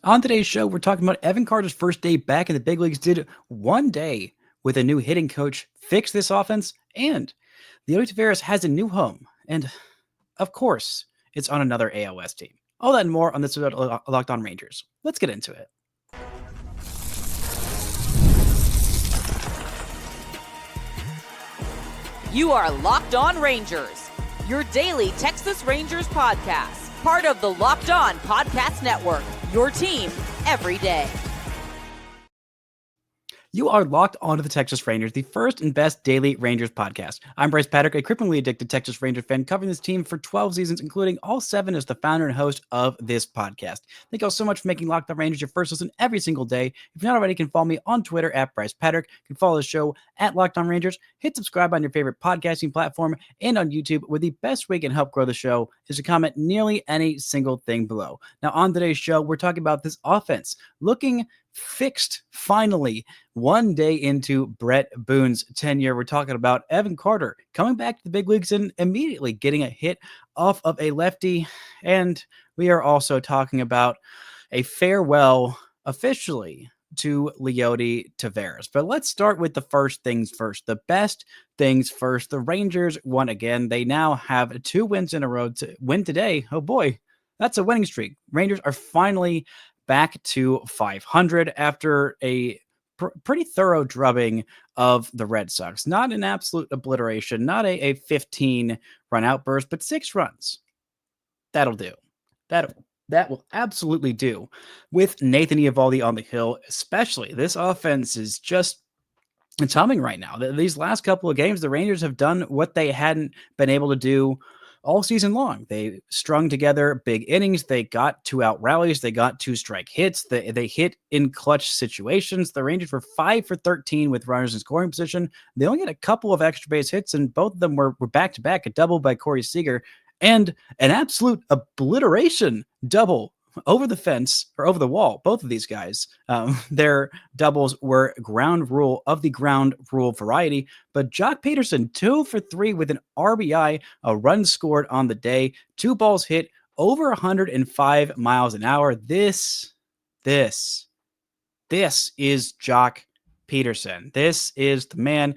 On today's show, we're talking about Evan Carter's first day back in the big leagues. Did one day with a new hitting coach fix this offense? And Leody Taveras has a new home. And of course, it's on another AOS team. All that and more on this episode of Locked On Rangers. Let's get into it. You are Locked On Rangers, your daily Texas Rangers podcast, part of the Locked On Podcast Network, your team every day. You are locked onto the Texas Rangers, the first and best daily Rangers podcast. I'm Bryce Patrick, a cripplingly addicted Texas Rangers fan covering this team for 12 seasons, including all 7 as the founder and host of this podcast. Thank you all so much for making Locked On Rangers your first listen every single day. If you're not already, you can follow me on Twitter at Bryce Patrick. You can follow the show at Locked On Rangers. Hit subscribe on your favorite podcasting platform and on YouTube, where the best way you can help grow the show is to comment nearly any single thing below. Now, on today's show, we're talking about this offense looking fixed finally. One day into Bret Boone's tenure, we're talking about Evan Carter coming back to the big leagues and immediately getting a hit off of a lefty. And we are also talking about a farewell officially to Leody Taveras. But let's start with the first things first, the best things first. The Rangers won again. They now have 2 wins in a row to win today. Oh boy, that's a winning streak. Rangers are finally back to 500 after a pretty thorough drubbing of the Red Sox. Not an absolute obliteration, not a 15 run outburst, but 6 runs. That'll do. That will absolutely do. With Nathan Eovaldi on the hill, especially, this offense is just, it's humming right now. These last couple of games, the Rangers have done what they hadn't been able to do all season long. They strung together big innings. They got 2 out rallies. They got 2 strike hits. They hit in clutch situations. The Rangers were 5 for 13 with runners in scoring position. They only had a couple of extra base hits, and both of them were back-to-back, a double by Corey Seager and an absolute obliteration double over the fence or over the wall. Both of these guys, their doubles were ground rule of the ground rule variety. But Jock Peterson, 2 for 3 with an RBI, a run scored on the day, 2 balls hit over 105 miles an hour. This is Jock Peterson. This is the man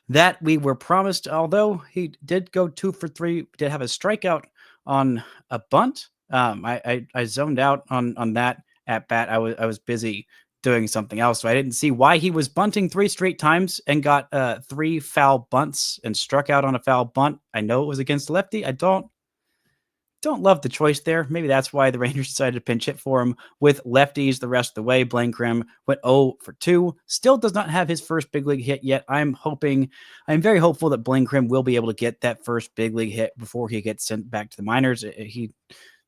that we were promised. Although he did go 2 for 3, did have a strikeout on a bunt. I zoned out on that at bat. I was busy doing something else, so I didn't see why he was bunting 3 straight times and got 3 foul bunts and struck out on a foul bunt. I know it was against lefty. I don't love the choice there. Maybe that's why the Rangers decided to pinch hit for him with lefties the rest of the way. Blaine Grimm went 0 for 2. Still does not have his first big league hit yet. I'm very hopeful that Blaine Grimm will be able to get that first big league hit before he gets sent back to the minors. He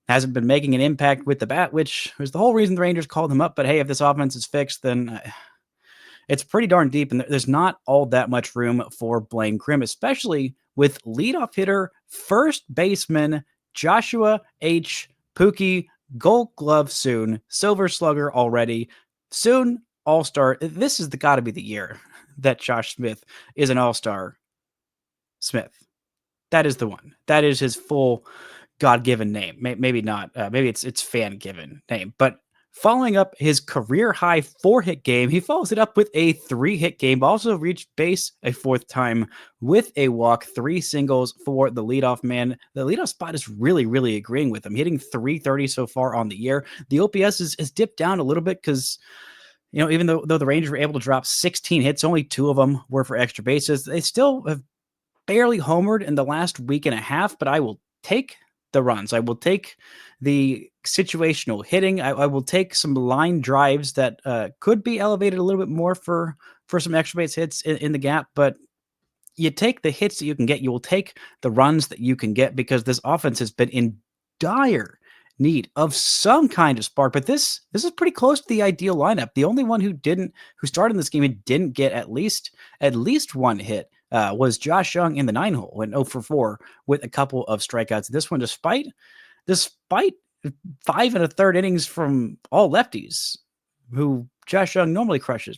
hasn't been making an impact with the bat, which was the whole reason the Rangers called him up. But hey, if this offense is fixed, then it's pretty darn deep, and there's not all that much room for Blaine Grimm, especially with leadoff hitter, first baseman Joshua H. Pookie, Gold Glove soon, Silver Slugger already, soon All-Star. This is got to be the year that Josh Smith is an All-Star Smith. That is the one. That is his full God-given name. Maybe not. Maybe it's fan-given name. But following up his career-high 4-hit game, he follows it up with a 3-hit game. Also reached base a 4th time with a walk, 3 singles for the leadoff man. The leadoff spot is really, really agreeing with him. Hitting .330 so far on the year. The OPS is dipped down a little bit because, even though the Rangers were able to drop 16 hits, only 2 of them were for extra bases. They still have barely homered in the last week and a half, but I will take the runs. I will take the situational hitting. I will take some line drives that could be elevated a little bit more for some extra base hits in the gap, but you take the hits that you can get. You will take the runs that you can get because this offense has been in dire need of some kind of spark. But this is pretty close to the ideal lineup. The only one who started in this game and didn't get at least 1 hit was Josh Young in the 9-hole, went 0 for 4 with a couple of strikeouts. This one, despite 5 1/3 innings from all lefties, who Josh Young normally crushes,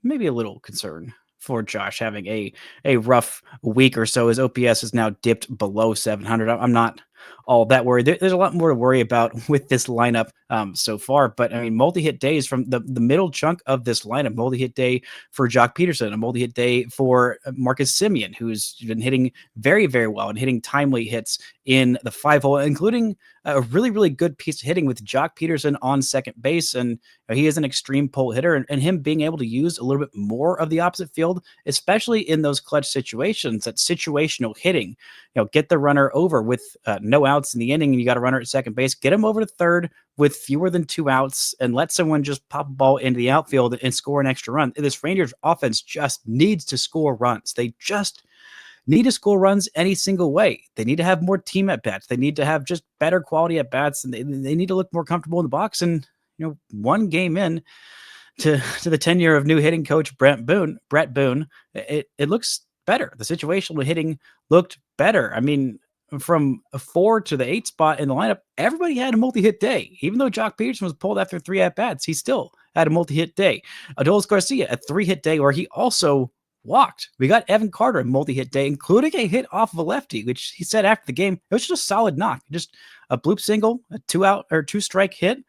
maybe a little concern for Josh having a rough week or so. His OPS is now dipped below 700. I'm not all that worried. There's a lot more to worry about with this lineup so far. But I mean, multi-hit days from the middle chunk of this lineup, multi-hit day for Jock Peterson, a multi-hit day for Marcus Semien, who's been hitting very, very well and hitting timely hits in the 5-hole, including a really, really good piece of hitting with Jock Peterson on second base. And he is an extreme pull hitter, and him being able to use a little bit more of the opposite field, especially in those clutch situations, that situational hitting, get the runner over with no outs in the inning and you got a runner at second base, get him over to third with fewer than 2 outs and let someone just pop a ball into the outfield and score an extra run. This Rangers offense just needs to score runs. They just need to score runs any single way. They need to have more team at bats. They need to have just better quality at bats, and they need to look more comfortable in the box. And one game in to the tenure of new hitting coach Bret Boone, it looks better. The situational hitting looked better. I mean, from a 4 to the 8 spot in the lineup, everybody had a multi-hit day. Even though Jock Peterson was pulled after 3 at-bats, he still had a multi-hit day. Adolis Garcia, a 3-hit day where he also walked. We got Evan Carter a multi-hit day, including a hit off of a lefty, which he said after the game, it was just a solid knock. Just a bloop single, a 2-out or 2-strike hit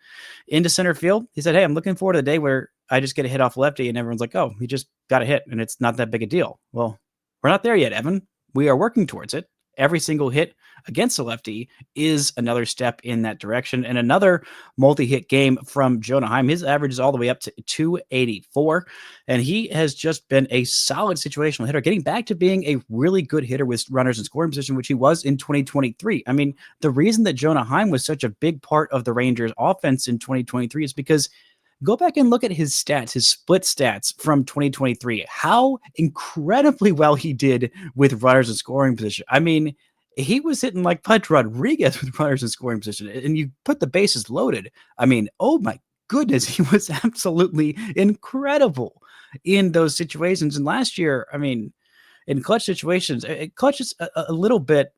into center field. He said, hey, I'm looking forward to the day where I just get a hit off lefty and everyone's like, oh, he just got a hit and it's not that big a deal. Well, we're not there yet, Evan. We are working towards it. Every single hit against a lefty is another step in that direction. And another multi-hit game from Jonah Heim. His average is all the way up to 284. And he has just been a solid situational hitter, getting back to being a really good hitter with runners in scoring position, which he was in 2023. I mean, the reason that Jonah Heim was such a big part of the Rangers offense in 2023 is because go back and look at his stats, his split stats from 2023, how incredibly well he did with runners in scoring position. I mean, he was hitting like Pudge Rodriguez with runners in scoring position, and you put the bases loaded. I mean, oh my goodness, he was absolutely incredible in those situations. And last year, I mean, in clutch situations, clutch is a little bit,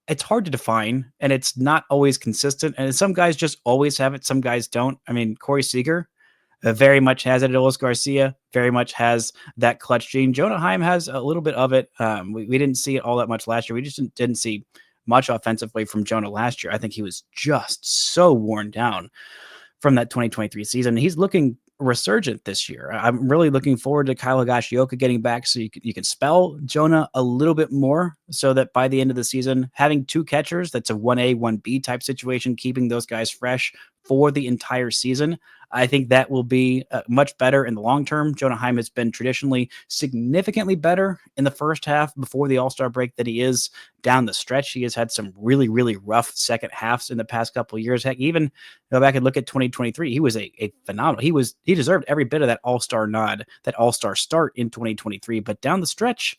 it's hard to define, and it's not always consistent. And some guys just always have it. Some guys don't. I mean, Corey Seager very much has it. Adolis Garcia very much has that clutch gene. Jonah Heim has a little bit of it. We didn't see it all that much last year. We just didn't see much offensively from Jonah last year. I think he was just so worn down from that 2023 season. He's looking resurgent this year. I'm really looking forward to Kyle Higashioka getting back so you can spell Jonah a little bit more so that by the end of the season, having 2 catchers, that's a 1A, 1B type situation, keeping those guys fresh for the entire season. I think that will be much better in the long term. Jonah Heim has been traditionally significantly better in the first half before the All-Star break than he is down the stretch. He has had some really, really rough second halves in the past couple of years. Heck, even go back and look at 2023. He was a phenomenal. He deserved every bit of that All-Star nod, that All-Star start in 2023. But down the stretch,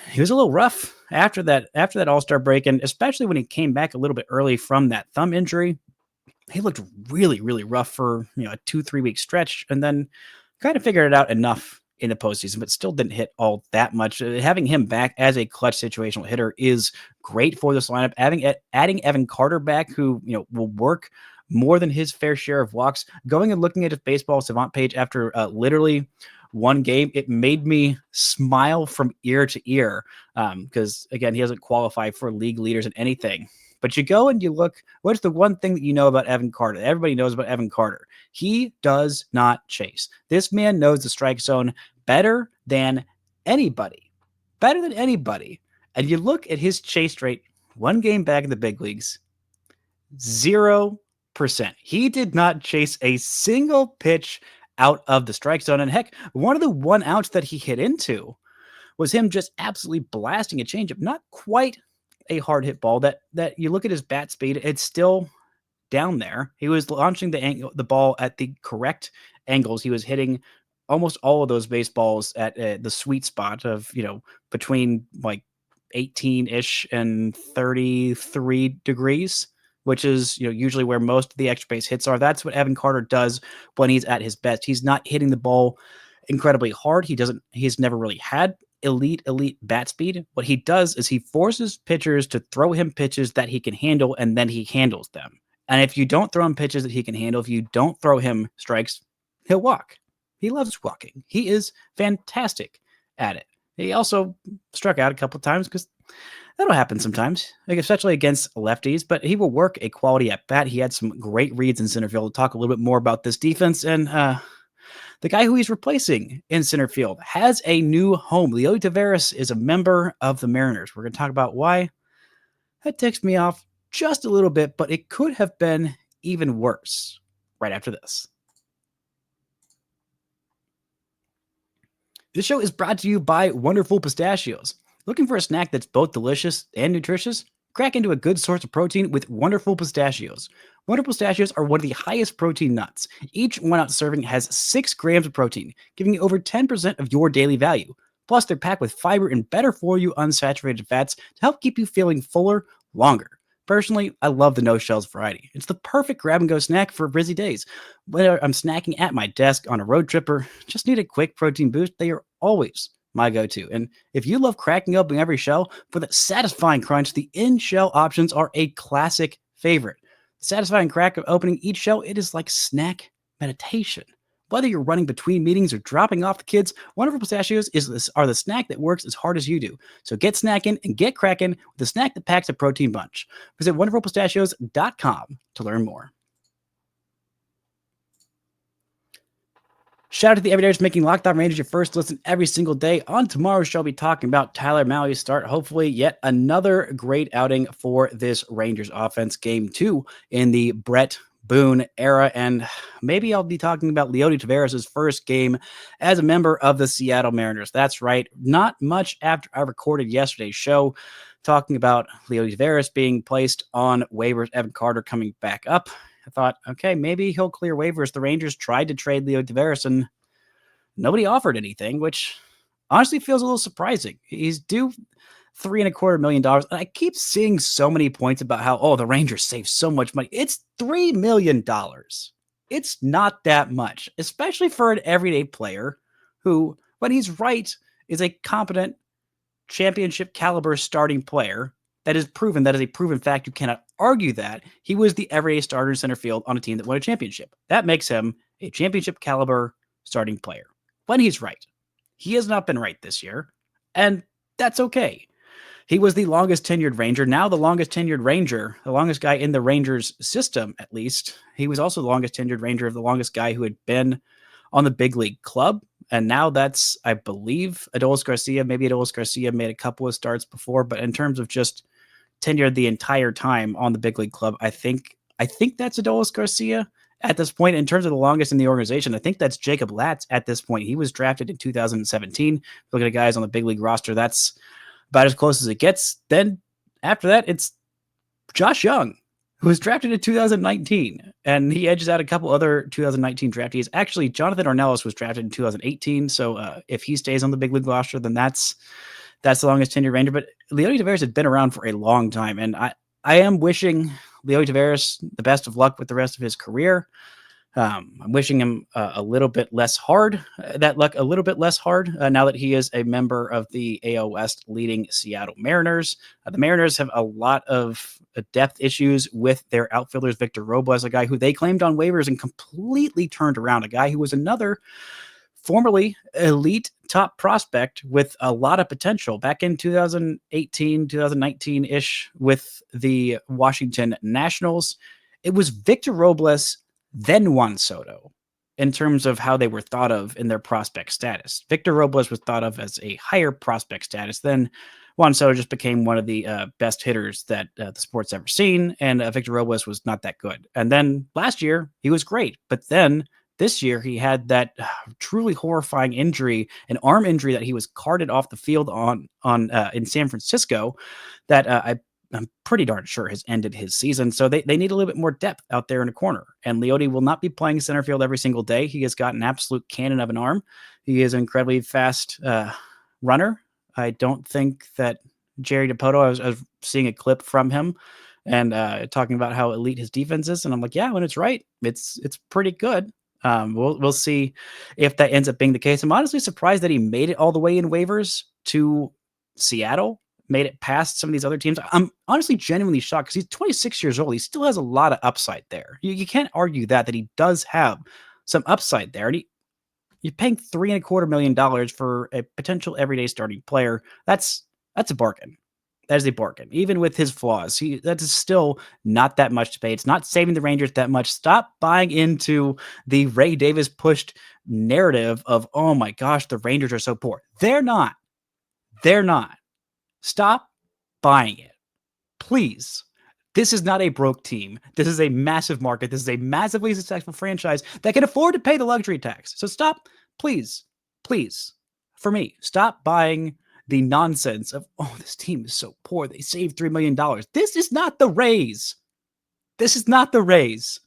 he was a little rough after that All-Star break, and especially when he came back a little bit early from that thumb injury. He looked really, really rough for a 2-3 week stretch, and then kind of figured it out enough in the postseason, but still didn't hit all that much. Having him back as a clutch situational hitter is great for this lineup. Adding Evan Carter back, who will work more than his fair share of walks. Going and looking at his baseball savant page after literally one game, it made me smile from ear to ear because again, he doesn't qualify for league leaders in anything. But you go and you look, what's the one thing that you know about Evan Carter? Everybody knows about Evan Carter. He does not chase. This man knows the strike zone better than anybody. Better than anybody. And you look at his chase rate, one game back in the big leagues, 0%. He did not chase a single pitch out of the strike zone. And heck, one of the 1-outs that he hit into was him just absolutely blasting a changeup. Not quite a hard hit ball that you look at his bat speed, it's still down there. He was launching the ball at the correct angles. He was hitting almost all of those baseballs at the sweet spot of, between like 18-ish and 33 degrees, which is, usually where most of the extra base hits are. That's what Evan Carter does when he's at his best. He's not hitting the ball incredibly hard. He's never really had elite bat speed. What he does is he forces pitchers to throw him pitches that he can handle, and then he handles them. And if you don't throw him pitches that he can handle, if you don't throw him strikes, he'll walk. He loves walking. He is fantastic at it. He also struck out a couple times because that'll happen sometimes, like especially against lefties, but he will work a quality at bat. He had some great reads in center field. We'll talk a little bit more about this defense. And the guy who he's replacing in center field has a new home. Leody Taveras is a member of the Mariners. We're going to talk about why. That ticks me off just a little bit, but it could have been even worse right after this. This show is brought to you by Wonderful Pistachios. Looking for a snack that's both delicious and nutritious? Crack into a good source of protein with Wonderful Pistachios. Wonderful Pistachios are one of the highest protein nuts. Each 1 ounce serving has 6 grams of protein, giving you over 10% of your daily value. Plus, they're packed with fiber and better for you unsaturated fats to help keep you feeling fuller longer. Personally, I love the no shells variety. It's the perfect grab and go snack for busy days. Whether I'm snacking at my desk on a road trip or just need a quick protein boost, they are always my go-to. And if you love cracking open every shell for that satisfying crunch, the in-shell options are a classic favorite. The satisfying crack of opening each shell, it is like snack meditation. Whether you're running between meetings or dropping off the kids, Wonderful Pistachios are the snack that works as hard as you do. So get snacking and get cracking with the snack that packs a protein bunch. Visit wonderfulpistachios.com to learn more. Shout out to the Everydayers making Locked On Rangers your first listen every single day. On tomorrow's show, I'll be talking about Tyler Mahle's start. Hopefully, yet another great outing for this Rangers offense. Game 2 in the Bret Boone era. And maybe I'll be talking about Leody Taveras' first game as a member of the Seattle Mariners. That's right. Not much after I recorded yesterday's show talking about Leody Taveras being placed on waivers, Evan Carter coming back up. I thought, okay, maybe he'll clear waivers. The Rangers tried to trade Leody Taveras and nobody offered anything, which honestly feels a little surprising. He's due $3.25 million. And I keep seeing so many points about how, the Rangers save so much money. It's $3 million. It's not that much, especially for an everyday player who, when he's right, is a competent championship caliber starting player. That is a proven fact. You cannot argue that. He was the everyday starter in center field on a team that won a championship. That makes him a championship caliber starting player. When he's right. He has not been right this year, and that's okay. He was the longest tenured Ranger. Now the longest tenured Ranger, the longest guy in the Rangers system, at least. He was also the longest tenured Ranger of the longest guy who had been on the big league club. And now that's, I believe, Adolis Garcia. Maybe Adolis Garcia made a couple of starts before, but in terms of just tenured the entire time on the big league club, I think that's Adolis Garcia at this point. In terms of the longest in the organization, I think that's Jacob Latz at this point. He was drafted in 2017. Looking at guys on the big league roster, that's about as close as it gets. Then after that, it's Josh Young, who was drafted in 2019, and he edges out a couple other 2019 draftees. Actually, Jonathan Ornelas was drafted in 2018, so if he stays on the big league roster, then that's the longest tenured Ranger. But Leody Taveras had been around for a long time, and I am wishing Leody Taveras the best of luck with the rest of his career. I'm wishing him a little bit less hard, now that he is a member of the AL West leading Seattle Mariners. The Mariners have a lot of depth issues with their outfielders. Victor Robles, a guy who they claimed on waivers and completely turned around, a guy who was another formerly elite top prospect with a lot of potential back in 2018, 2019-ish with the Washington Nationals. It was Victor Robles, then Juan Soto, in terms of how they were thought of in their prospect status. Victor Robles was thought of as a higher prospect status. Then Juan Soto just became one of the best hitters that the sport's ever seen, and Victor Robles was not that good. And then last year, he was great, but then this year, he had that truly horrifying injury, an arm injury that he was carted off the field on in San Francisco that I'm pretty darn sure has ended his season. So they need a little bit more depth out there in the corner. And Leody will not be playing center field every single day. He has got an absolute cannon of an arm. He is an incredibly fast runner. I don't think that Jerry Dipoto, I was seeing a clip from him and talking about how elite his defense is. And I'm like, yeah, when it's right, it's pretty good. We'll see if that ends up being the case. I'm honestly surprised that he made it all the way in waivers to Seattle, made it past some of these other teams. I'm honestly genuinely shocked because he's 26 years old. He still has a lot of upside there. You can't argue that he does have some upside there. And You're paying $3.25 million for a potential everyday starting player. That's a bargain. That is a bargain. Even with his flaws, that is still not that much to pay. It's not saving the Rangers that much. Stop buying into the Ray Davis pushed narrative of, oh my gosh, the Rangers are so poor. They're not. They're not. Stop buying it. Please. This is not a broke team. This is a massive market. This is a massively successful franchise that can afford to pay the luxury tax. So stop, please, for me, stop buying the nonsense of, oh, this team is so poor. They saved $3 million. This is not the Rays. This is not the Rays.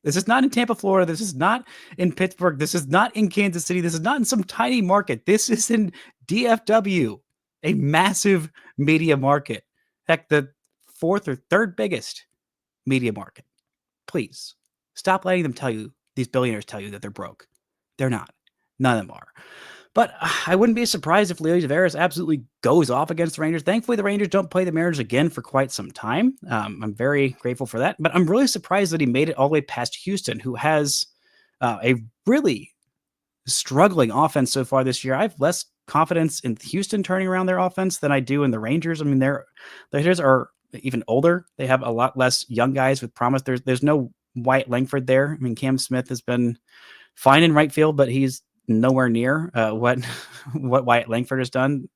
This is not in Tampa, Florida. This is not in Pittsburgh. This is not in Kansas City. This is not in some tiny market. This is in DFW, a massive media market. Heck, the fourth or third biggest media market. Please stop letting them tell you, these billionaires tell you that they're broke. They're not. None of them are. But I wouldn't be surprised if Leody Taveras absolutely goes off against the Rangers. Thankfully, the Rangers don't play the Mariners again for quite some time. I'm very grateful for that. But I'm really surprised that he made it all the way past Houston, who has a really struggling offense so far this year. I have less confidence in Houston turning around their offense than I do in the Rangers. I mean, the Rangers are even older. They have a lot less young guys with promise. There's no Wyatt Langford there. I mean, Cam Smith has been fine in right field, but he's nowhere near what Wyatt Langford has done.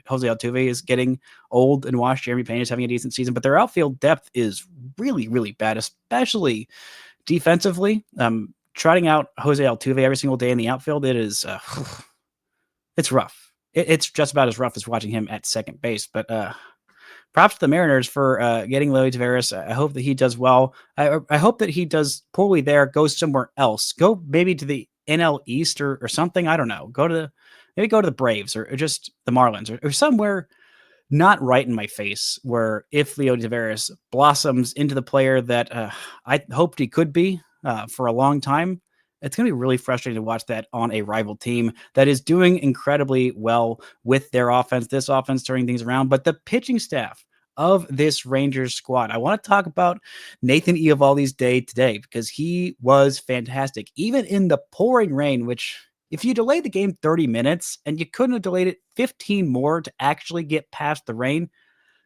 Jose Altuve is getting old and washed. Jeremy Payne is having a decent season, but their outfield depth is really, really bad, especially defensively. Trotting out Jose Altuve every single day in the outfield, it's rough. It's just about as rough as watching him at second base. But props to the Mariners for getting Leody Taveras. I hope that he does well. I hope that he does poorly there, goes somewhere else. Go maybe to the NL East or something. I don't know. Go to the Braves or just the Marlins or somewhere not right in my face, where if Leody Taveras blossoms into the player that I hoped he could be for a long time, it's going to be really frustrating to watch that on a rival team that is doing incredibly well with their offense, this offense turning things around. But the pitching staff of this Rangers squad, I want to talk about Nathan Eovaldi's day today because he was fantastic, even in the pouring rain, which if you delayed the game 30 minutes and you couldn't have delayed it 15 more to actually get past the rain,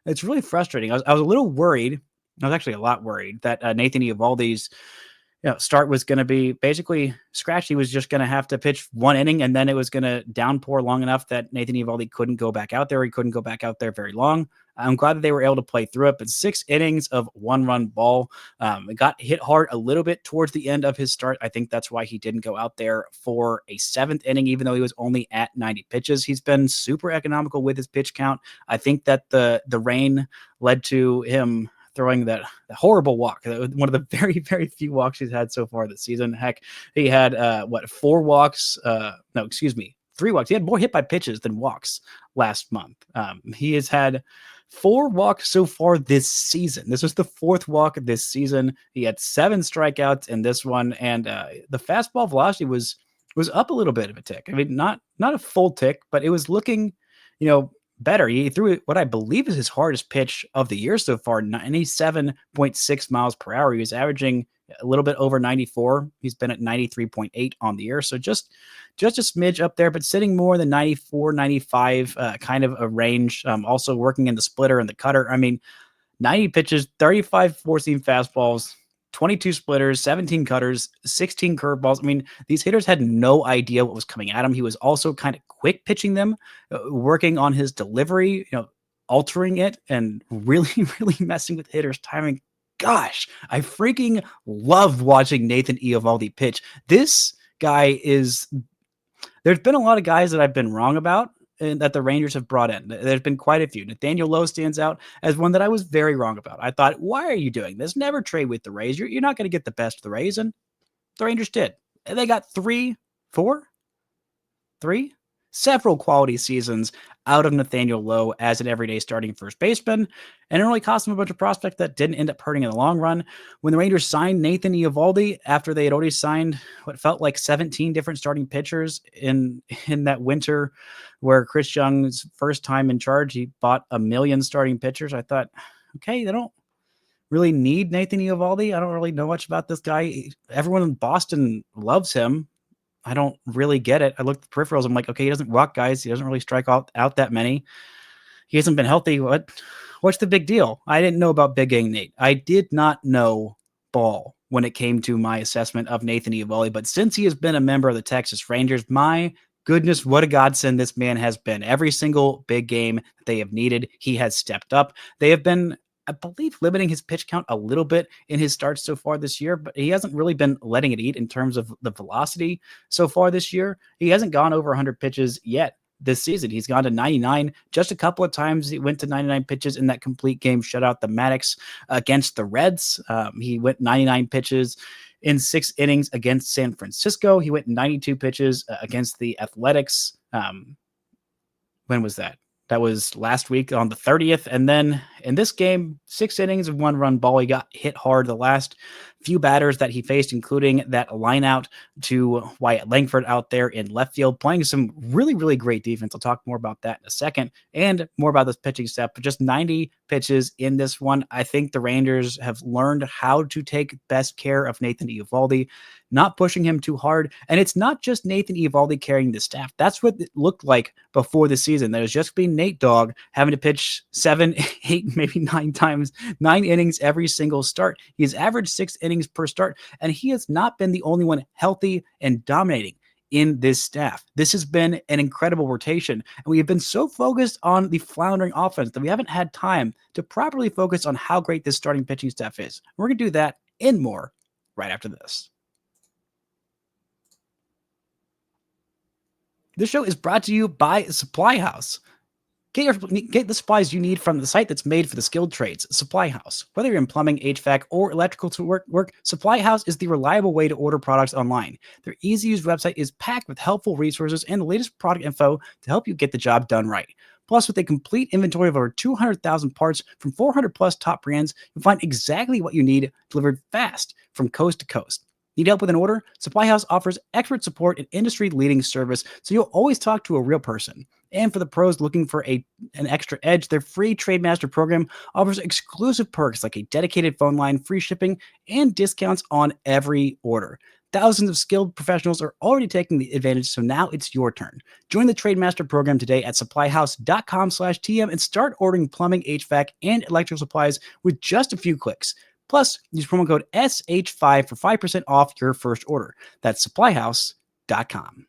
it's really frustrating. I was a little worried. I was actually a lot worried that Nathan Eovaldi's start was going to be basically scratched. He was just going to have to pitch one inning, and then it was going to downpour long enough that Nathan Eovaldi couldn't go back out there. He couldn't go back out there very long. I'm glad that they were able to play through it, but 6 innings of one-run ball. It got hit hard a little bit towards the end of his start. I think that's why he didn't go out there for a 7th inning, even though he was only at 90 pitches. He's been super economical with his pitch count. I think that the rain led to him throwing that horrible walk, one of the very, very few walks he's had so far this season. Heck, he had 4 walks? 3 walks. He had more hit by pitches than walks last month. He has had 4 walks so far this season. This was the 4th walk of this season. He had 7 strikeouts in this one, and the fastball velocity was up a little bit of a tick. I mean, not a full tick, but it was looking, better. He threw what I believe is his hardest pitch of the year so far, 97.6 miles per hour. He was averaging a little bit over 94. He's been at 93.8 on the year. So just a smidge up there, but sitting more than 94, 95, kind of a range. Also working in the splitter and the cutter. I mean, 90 pitches, 35 four-seam fastballs, 22 splitters, 17 cutters, 16 curveballs. I mean, these hitters had no idea what was coming at him. He was also kind of quick pitching them, working on his delivery, altering it and really, really messing with hitters' timing. Gosh, I freaking love watching Nathan Eovaldi pitch. This guy there's been a lot of guys that I've been wrong about and that the Rangers have brought in. There's been quite a few. Nathaniel Lowe stands out as one that I was very wrong about. I thought, why are you doing this? Never trade with the Rays. You're not going to get the best of the Rays, and the Rangers did. And they got 7 quality seasons out of Nathaniel Lowe as an everyday starting first baseman, and it only cost them a bunch of prospects that didn't end up hurting in the long run. When the Rangers signed Nathan Eovaldi after they had already signed what felt like 17 different starting pitchers in that winter where Chris Young's first time in charge, he bought 1 million starting pitchers. I thought, okay, they don't really need Nathan Eovaldi. I don't really know much about this guy. Everyone in Boston loves him. I don't really get it. I look at the peripherals. I'm like, okay, he doesn't walk guys. He doesn't really strike out that many. He hasn't been healthy. What's the big deal? I didn't know about Big Gang Nate. I did not know ball when it came to my assessment of Nathan Eovaldi, but since he has been a member of the Texas Rangers, my goodness, what a godsend this man has been. Every single big game that they have needed, he has stepped up. They have been, I believe, limiting his pitch count a little bit in his starts so far this year, but he hasn't really been letting it eat in terms of the velocity so far this year. He hasn't gone over 100 pitches yet this season. He's gone to 99. Just a couple of times he went to 99 pitches in that complete game shutout the Maddox against the Reds. He went 99 pitches in 6 innings against San Francisco. He went 92 pitches against the Athletics. When was that? That was last week on the 30th. And then in this game, 6 innings of 1 run ball. He got hit hard the last few batters that he faced, including that line out to Wyatt Langford out there in left field, playing some really, really great defense. I'll talk more about that in a second and more about this pitching staff, but just 90 pitches in this one. I think the Rangers have learned how to take best care of Nathan Eovaldi, not pushing him too hard. And it's not just Nathan Eovaldi carrying the staff. That's what it looked like before the season. That was just being Nate Dogg having to pitch 7, 8, maybe 9 times, 9 innings every single start. He's averaged 6 innings per start, and he has not been the only one healthy and dominating in this staff. This has been an incredible rotation, and we have been so focused on the floundering offense that we haven't had time to properly focus on how great this starting pitching staff is. We're going to do that and more right after this. This show is brought to you by Supply House. Get the supplies you need from the site that's made for the skilled trades, Supply House. Whether you're in plumbing, HVAC, or electrical to work, Supply House is the reliable way to order products online. Their easy-to-use website is packed with helpful resources and the latest product info to help you get the job done right. Plus, with a complete inventory of over 200,000 parts from 400-plus top brands, you'll find exactly what you need delivered fast from coast to coast. Need help with an order? Supply House offers expert support and industry-leading service, so you'll always talk to a real person. And for the pros looking for an extra edge, their free Trademaster program offers exclusive perks like a dedicated phone line, free shipping, and discounts on every order. Thousands of skilled professionals are already taking the advantage, so now it's your turn. Join the Trademaster program today at supplyhouse.com/TM and start ordering plumbing, HVAC, and electrical supplies with just a few clicks. Plus, use promo code SH5 for 5% off your first order. That's supplyhouse.com.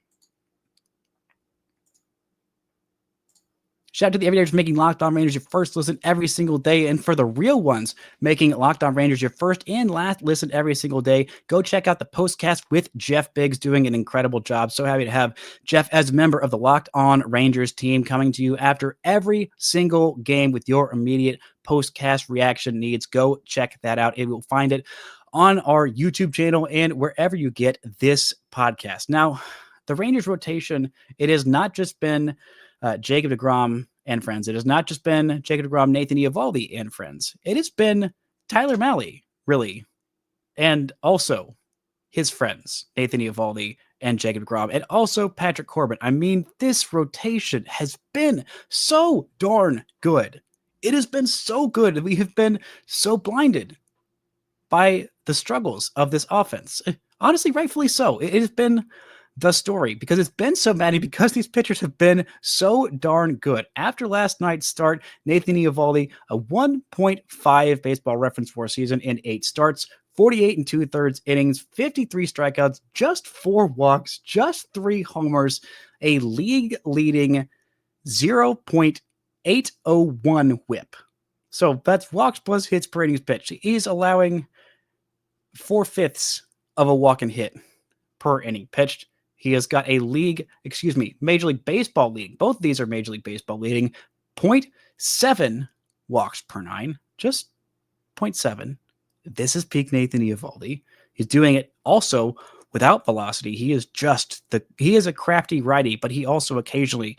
Shout out to the everydayers making Locked On Rangers your first listen every single day. And for the real ones making Locked On Rangers your first and last listen every single day, go check out the postcast with Jeff Biggs, doing an incredible job. So happy to have Jeff as a member of the Locked On Rangers team, coming to you after every single game with your immediate postcast reaction needs. Go check that out. It will find it on our YouTube channel and wherever you get this podcast. Now, the Rangers rotation, it has not just been Jacob deGrom and friends. It has not just been Jacob deGrom, Nathan Eovaldi and friends. It has been Tyler Mahle, really, and also his friends, Nathan Eovaldi and Jacob deGrom, and also Patrick Corbin. I mean, this rotation has been so darn good. It has been so good that we have been so blinded by the struggles of this offense. Honestly, rightfully so. It has been the story because it's been so many, because these pitchers have been so darn good. After last night's start, Nathan Eovaldi, a 1.5 baseball reference for a season in 8 starts, 48 and 2/3 innings, 53 strikeouts, just 4 walks, just 3 homers, a league-leading 0.801 whip. So that's walks plus hits per innings pitched. He's allowing 4/5 of a walk and hit per inning pitched. He has got a Major League Baseball leading. Both of these are Major League Baseball leading 0.7 walks per 9, just 0.7. This is peak Nathan Eovaldi. He's doing it also without velocity. He is a crafty righty, but he also occasionally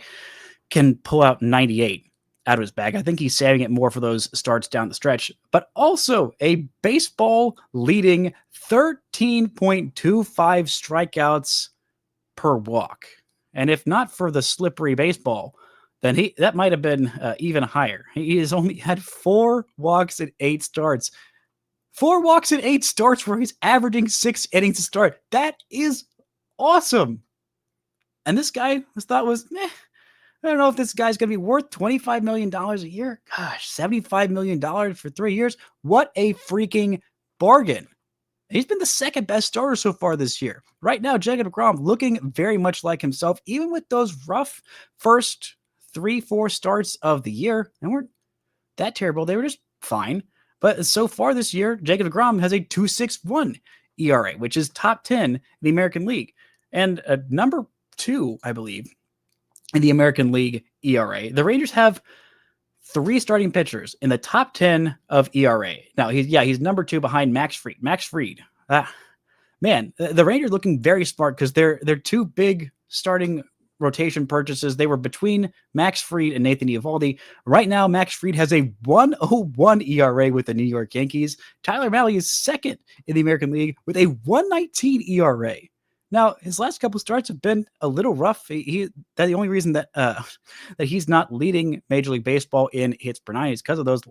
can pull out 98 out of his bag. I think he's saving it more for those starts down the stretch, but also a baseball leading 13.25 strikeouts per walk. And if not for the slippery baseball, then that might have been even higher. He has only had 4 walks in 8 starts. 4 walks in 8 starts where he's averaging 6 innings to start. That is awesome. And this guy thought was, I don't know if this guy's going to be worth $25 million a year. Gosh, $75 million for 3 years. What a freaking bargain. He's been the second best starter so far this year. Right now, Jacob deGrom looking very much like himself, even with those rough first 3-4 starts of the year. And weren't that terrible. They were just fine. But so far this year, Jacob deGrom has a 2.61 ERA, which is top 10 in the American League. And number 2, I believe, in the American League ERA. The Rangers have 3 starting pitchers in the top 10 of ERA. Now, he's number 2 behind Max Fried. Max Fried. Man, the Rangers looking very smart because they're 2 big starting rotation purchases. They were between Max Fried and Nathan Eovaldi. Right now, Max Fried has a 1.01 ERA with the New York Yankees. Tyler Mahle is second in the American League with a 1.19 ERA. Now, his last couple starts have been a little rough. That's the only reason that that he's not leading Major League Baseball in hits per nine is because of those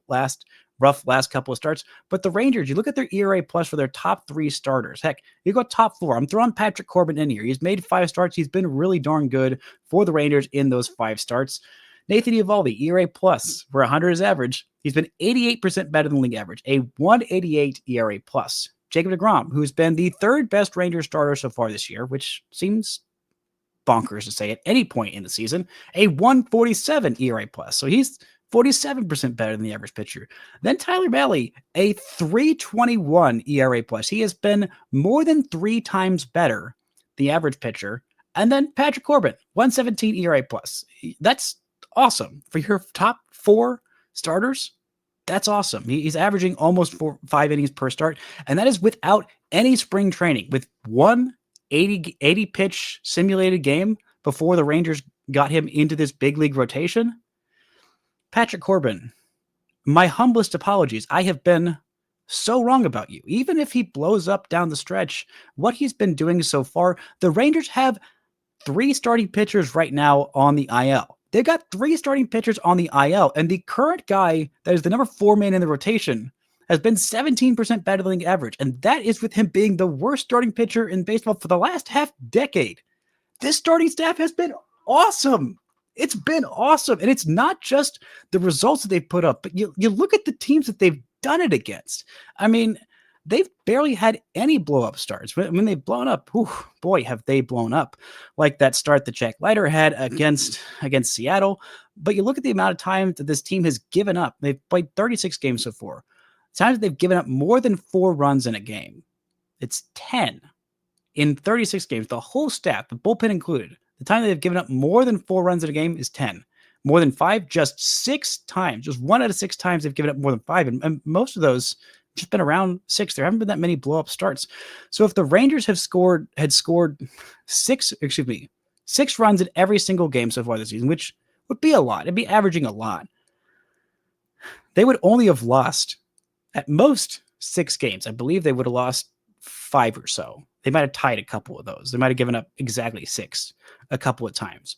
rough last couple of starts. But the Rangers, you look at their ERA plus for their top 3 starters. Heck, you go top 4. I'm throwing Patrick Corbin in here. He's made 5 starts. He's been really darn good for the Rangers in those 5 starts. Nathan Eovaldi, ERA plus, where 100 is average. He's been 88% better than league average, a 1.88 ERA plus. Jacob deGrom, who's been the 3rd best Rangers starter so far this year, which seems bonkers to say at any point in the season, a 1.47 ERA plus. So he's 47% better than the average pitcher. Then Tyler Mahle, a 3.21 ERA plus. He has been more than 3 times better the average pitcher. And then Patrick Corbin, 1.17 ERA plus. That's awesome for your top 4 starters. That's awesome. He's averaging almost 5 innings per start, and that is without any spring training, with one 80 pitch simulated game before the Rangers got him into this big league rotation. Patrick Corbin, my humblest apologies. I have been so wrong about you. Even if he blows up down the stretch, what he's been doing so far, the Rangers have 3 starting pitchers right now on the IL. They've got 3 starting pitchers on the IL, and the current guy that is the number 4 man in the rotation has been 17% better than the average, and that is with him being the worst starting pitcher in baseball for the last half decade. This starting staff has been awesome. It's been awesome, and it's not just the results that they've put up, but you look at the teams that they've done it against. I mean, they've barely had any blow-up starts. When they've blown up, boy, have they blown up. Like that start that Jack Leiter had against Seattle. But you look at the amount of time that this team has given up. They've played 36 games so far. Times they've given up more than 4 runs in a game. It's 10 in 36 games. The whole staff, the bullpen included, the time they've given up more than 4 runs in a game is 10. More than 5, just 6 times. Just 1 out of 6 times they've given up more than 5. And most of those just been around 6. There haven't been that many blow-up starts. So if the Rangers had scored 6 runs in every single game so far this season, which would be a lot, it'd be averaging a lot, they would only have lost at most 6 games. I believe they would have lost 5 or so. They might have tied a couple of those. They might have given up exactly 6 a couple of times.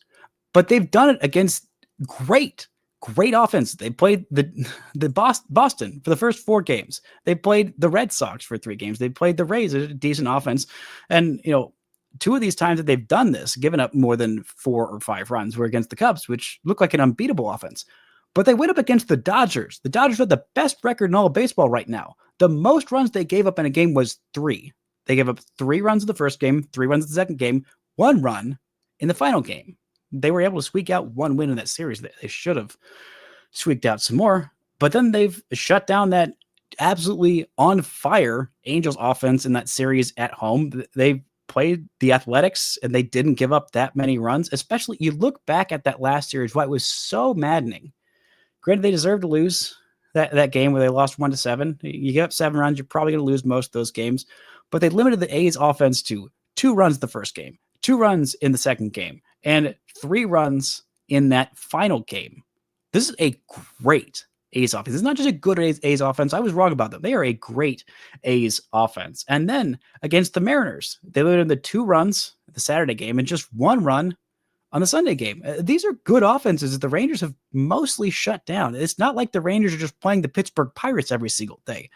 But they've done it against great offense. They played the Boston for the first 4 games. They played the Red Sox for 3 games. They played the Rays, a decent offense. And, 2 of these times that they've done this, given up more than 4 or 5 runs, were against the Cubs, which look like an unbeatable offense. But they went up against the Dodgers. The Dodgers have the best record in all of baseball right now. The most runs they gave up in a game was 3. They gave up 3 runs in the first game, 3 runs in the second game, 1 run in the final game. They were able to squeak out 1 win in that series. They should have squeaked out some more. But then they've shut down that absolutely on fire Angels offense in that series at home. They played the Athletics, and they didn't give up that many runs. Especially, you look back at that last series, why it was so maddening. Granted, they deserved to lose that game where they lost 1-7. You get up 7 runs, you're probably going to lose most of those games. But they limited the A's offense to 2 runs the first game, 2 runs in the second game, and 3 runs in that final game. This is a great A's offense. It's not just a good A's offense. I was wrong about them. They are a great A's offense. And then against the Mariners, they limited the 2 runs the Saturday game and just 1 run on the Sunday game. These are good offenses that the Rangers have mostly shut down. It's not like the Rangers are just playing the Pittsburgh Pirates every single day.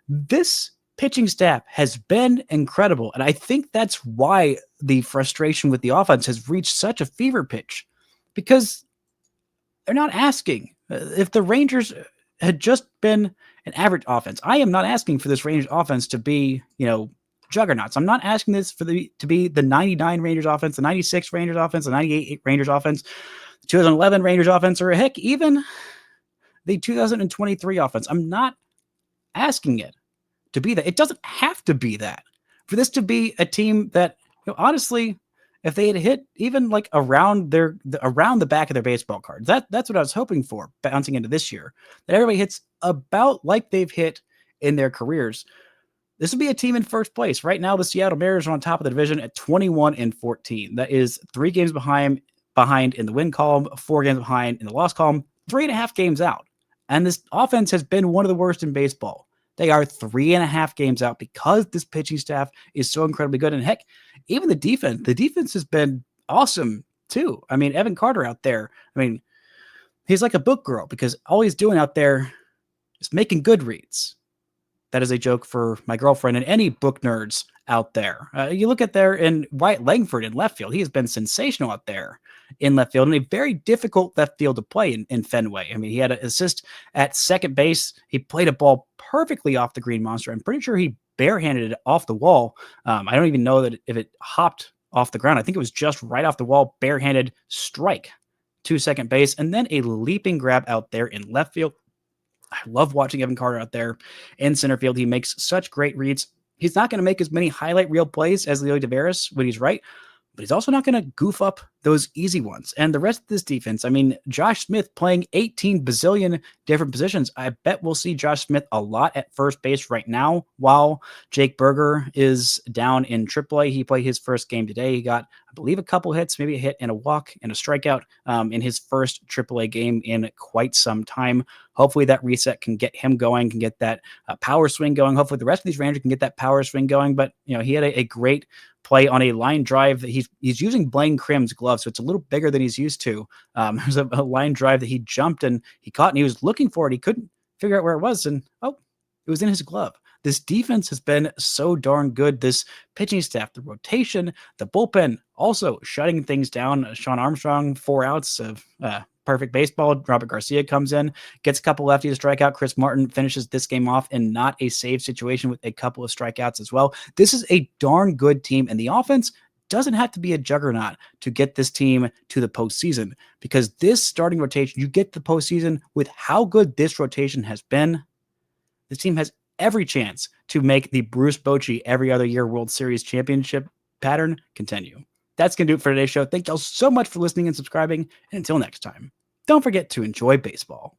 This pitching staff has been incredible. And I think that's why the frustration with the offense has reached such a fever pitch, because they're not asking. If the Rangers had just been an average offense, I am not asking for this Rangers offense to be, juggernauts. I'm not asking this to be the 99 Rangers offense, the 96 Rangers offense, the 98 Rangers offense, the 2011 Rangers offense, or heck, even the 2023 offense. I'm not asking it to be that. It doesn't have to be that. For this to be a team that, honestly, if they had hit even like around the back of their baseball cards, that's what I was hoping for bouncing into this year. That everybody hits about like they've hit in their careers. This would be a team in first place. Right now, the Seattle Mariners are on top of the division at 21-14. That is 3 games behind in the win column, 4 games behind in the loss column, 3.5 games out. And this offense has been one of the worst in baseball. They are 3.5 games out because this pitching staff is so incredibly good. And heck, even the defense has been awesome too. I mean, Evan Carter out there, he's like a book girl because all he's doing out there is making good reads. That is a joke for my girlfriend and any book nerds out there. You look at there in Wyatt Langford in left field. He has been sensational out there in left field, and a very difficult left field to play in Fenway. I mean, he had an assist at second base. He played a ball perfectly off the green monster. I'm pretty sure he barehanded it off the wall. I don't even know that if it hopped off the ground. I think it was just right off the wall, barehanded strike to second base, and then a leaping grab out there in left field. I love watching Evan Carter out there in center field. He makes such great reads. He's not going to make as many highlight reel plays as Leody Taveras when he's right, but he's also not going to goof up those easy ones. And the rest of this defense, Josh Smith playing 18 bazillion different positions. I bet we'll see Josh Smith a lot at first base right now while Jake Berger is down in AAA. He played his first game today. He got, I believe, a couple hits, maybe a hit and a walk and a strikeout in his first AAA game in quite some time. Hopefully that reset can get him going, can get that power swing going. Hopefully the rest of these Rangers can get that power swing going. But, he had a great play on a line drive that he's using Blaine Crim's glove, so it's a little bigger than he's used to. There's a line drive that he jumped and he caught, and he was looking for it. He couldn't figure out where it was, and it was in his glove. This defense has been so darn good. This pitching staff, the rotation, the bullpen, also shutting things down. Sean Armstrong, 4 outs of perfect baseball. Robert Garcia comes in, gets a couple lefties to strike out. Chris Martin finishes this game off in not a save situation with a couple of strikeouts as well. This is a darn good team, and the offense doesn't have to be a juggernaut to get this team to the postseason, because this starting rotation, you get the postseason with how good this rotation has been. This team has every chance to make the Bruce Bochy every other year World Series championship pattern continue. That's going to do it for today's show. Thank y'all so much for listening and subscribing. And until next time, don't forget to enjoy baseball.